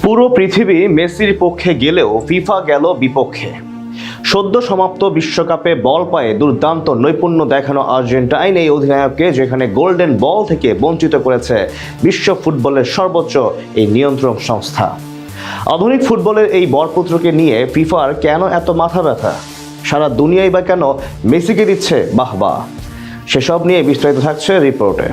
পুরো পৃথিবী মেসির পক্ষে গেলেও ফিফা গেল বিপক্ষে। সদ্য সমাপ্ত বিশ্বকাপে বল পায়ে দুর্দান্ত নৈপুণ্য দেখানো আর্জেন্টাইন এই অধিনায়ককে যেখানে গোল্ডেন বল থেকে বঞ্চিত করেছে বিশ্ব ফুটবলের সর্বোচ্চ এই নিয়ন্ত্রণ সংস্থা। আধুনিক ফুটবলের এই বরপুত্রকে নিয়ে ফিফার কেন এত মাথা ব্যথা? সারা দুনিয়াই বা কেন মেসিকে দিচ্ছে বাহবা? সেসব নিয়ে বিস্তারিত থাকছে রিপোর্টে।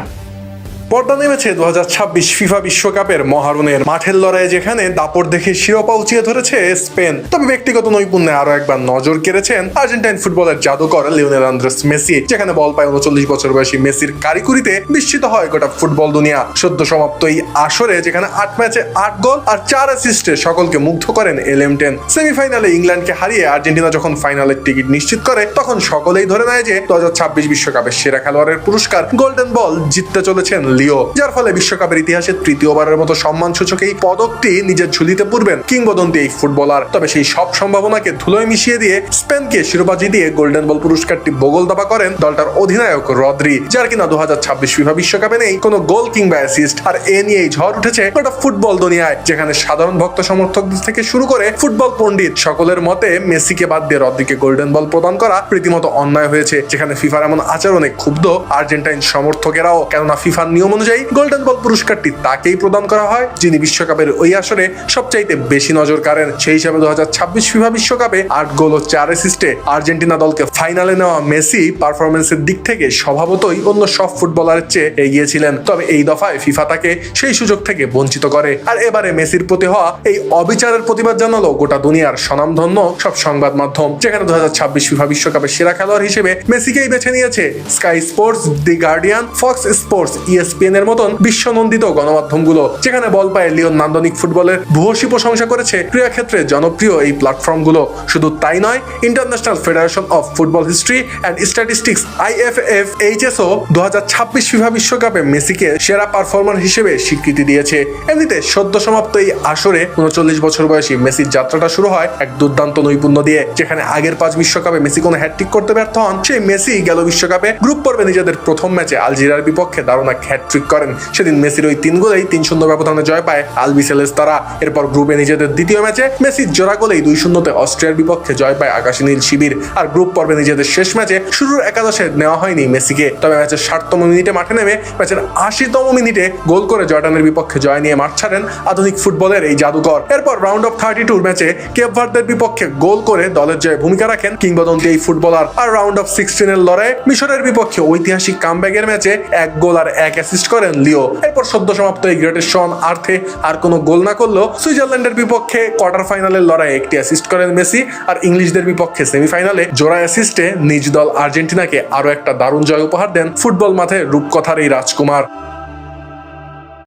পর্দা নেমেছে 2026 ফিফা বিশ্বকাপের মহারণের মাঠের লড়াইয়ে, যেখানে দাপট দেখে শিরোপা উঁচিয়ে ধরেছে স্পেন। তবে ব্যক্তিগত নৈপুণ্যে আরো একবার নজর কেড়েছেন আর্জেন্টাইন ফুটবলের জাদুকর লিওনেল আন্দ্রেস মেসি, যেখানে বল পায় 39 বছর বয়সী মেসির কারিকুরিতে বিস্মিত হয় গোটা ফুটবল দুনিয়া। সদ্য সমাপ্ত এই আসরে যেখানে 8 ম্যাচে 8 গোল আর 4 অ্যাসিস্টে সকলকে মুগ্ধ করেন এলএম10। সেমিফাইনালে ইংল্যান্ডকে হারিয়ে আর্জেন্টিনা যখন ফাইনালের টিকিট নিশ্চিত করে, তখন সকলেই ধরে নেয় যে 2026 বিশ্বকাপের সেরা খেলোয়াড়ের পুরস্কার গোল্ডেন বল জিততে চলেছেন লিও, যার ফলে বিশ্বকাপের ইতিহাসে তৃতীয়বারের মতো সম্মানসূচক এই পদকটি নিজের ঝুলিতে পুরবেন কিংবদন্তি এই ফুটবলার। তবে সেই সব সম্ভাবনাকে ধুলোয় মিশিয়ে দিয়ে স্পেনকে শিরোপা জিতিয়ে গোল্ডেন বল পুরস্কারটি বগল দাবা করেন দলটার অধিনায়ক রদ্রি, যার কিনা 2026 ফিফা বিশ্বকাপে নেই কোনো গোল কিংবা অ্যাসিস্ট। আর এ নিয়েই ঝড় উঠেছে গোটা ফুটবল দুনিয়ায়, যেখানে সাধারণ ভক্ত সমর্থকদের থেকে শুরু করে ফুটবল পণ্ডিত সকলের মতে মেসিকে বাদ দিয়ে রদ্রিকে গোল্ডেন বল প্রদান করা রীতিমতো অন্যায় হয়েছে। যেখানে ফিফার এমন আচরণে ক্ষুব্ধ আর্জেন্টাইন সমর্থকেরাও, কেননা ফিফার নিয়ম অনুযায়ী গোল্ডেন বল পুরস্কারটি তাকেই প্রদান করা হয় যিনি বিশ্বকাপের ওই আসরে সবচাইতে বেশি নজর কাড়েন। সেই হিসাবে 2026 ফিফা বিশ্বকাপে 8 গোল ও 4 অ্যাসিস্টে আর্জেন্টিনা দলকে ফাইনালে নেওয়া মেসি পারফরমেন্সের দিক থেকে স্বভাবতই অন্য সব ফুটবলারের চেয়ে এগিয়ে ছিলেন। তবে এই দফায় ফিফা তাকে সেই সুযোগ থেকে বঞ্চিত করে। আর এবারে মেসির প্রতি হওয়া এই অবিচারের প্রতিবাদ জানালো গোটা দুনিয়ার স্বনামধন্য সব সংবাদ মাধ্যম, যেখানে 2026 ফিফা বিশ্বকাপের সেরা খেলোয়াড় হিসেবে মেসিকেই বেছে নিয়েছে স্কাই স্পোর্টস, দি গার্ডিয়ান, ফক্স স্পোর্টস, ইএসপিএন এর মতন বিশ্বনন্দিত গণমাধ্যমগুলো। যেখানে বল পায়ে লিওন নান্দনিক ফুটবলের ভূয়সী প্রশংসা করেছে ক্রীড়া ক্ষেত্রে জনপ্রিয় এই প্ল্যাটফর্মগুলো। শুধু তাই নয়, international federation of football history and statistics IFFHSও 2026 ফিফা বিশ্বকাপে মেসিকে সেরা পারফর্মার হিসেবে স্বীকৃতি দিয়েছে। এমনিতে সদ্য সমাপ্ত এই আসরে 39 বছর বয়সী মেসির যাত্রাটা শুরু হয় এক দুর্দান্ত নৈপুণ্য দিয়ে। যেখানে আগের 5 বিশ্বকাপে মেসি কোনো হ্যাটট্রিক করতে ব্যর্থ হন, সেই মেসি গেল বিশ্বকাপে গ্রুপ পর্বে নিজেদের প্রথম ম্যাচে আলজেরিয়ার বিপক্ষে দারুণ এক হ্যাটট্রিক করেন। সেদিন মেসির ওই 3 গোলেই 3-0 ব্যবধানে জয় পায় আলবিসেলেস্তারা। এরপর গ্রুপে নিজেদের দ্বিতীয় ম্যাচে মেসির জোড়া গোলেই 2-0 অস্ট্রিয়ার বিপক্ষে জয় পায় আকাশী নীল শিবির। আর গ্রুপ পর্বে নিজেদের শেষ ম্যাচে শুরুর একাদশে নেওয়া হয়নি মেসিকে, তবে ম্যাচের 60তম মিনিটে মাঠে নেমে ম্যাচের 80তম মিনিটে গোল করে জর্ডানের বিপক্ষে জয় নিয়ে মাঠ ছাড়েন আধুনিক ফুটবলের এই জাদুকর। এরপর রাউন্ড অফ 32 ম্যাচে কেপ ভার্দের বিপক্ষে গোল করে দলের জয়ে ভূমিকা রাখেন কিংবদন্তি এই ফুটবলার। আর রাউন্ড অফ 16 এর লড়াইয়ে মিশরের বিপক্ষে ঐতিহাসিক কামব্যাকের ম্যাচে 1 গোল আর 1 অ্যাসিস্ট করেন লিও। এরপর সদ্য সমাপ্ত এই গ্রেটেস্ট শন আর্থে আর কোনো গোল না করলেও সুইজারল্যান্ডের বিপক্ষে কোয়ার্টার ফাইনালের লড়াইয়ে 1টি অ্যাসিস্ট করেন মেসি। আর ইংলিশদের বিপক্ষে সেমিফাইনালে জোড়া অ্যাসিস্টে নিজ দল আর্জেন্টিনাকে আরো একটা দারুণ জয় উপহার দেন ফুটবল মাঠে রূপকথার এই রাজকুমার।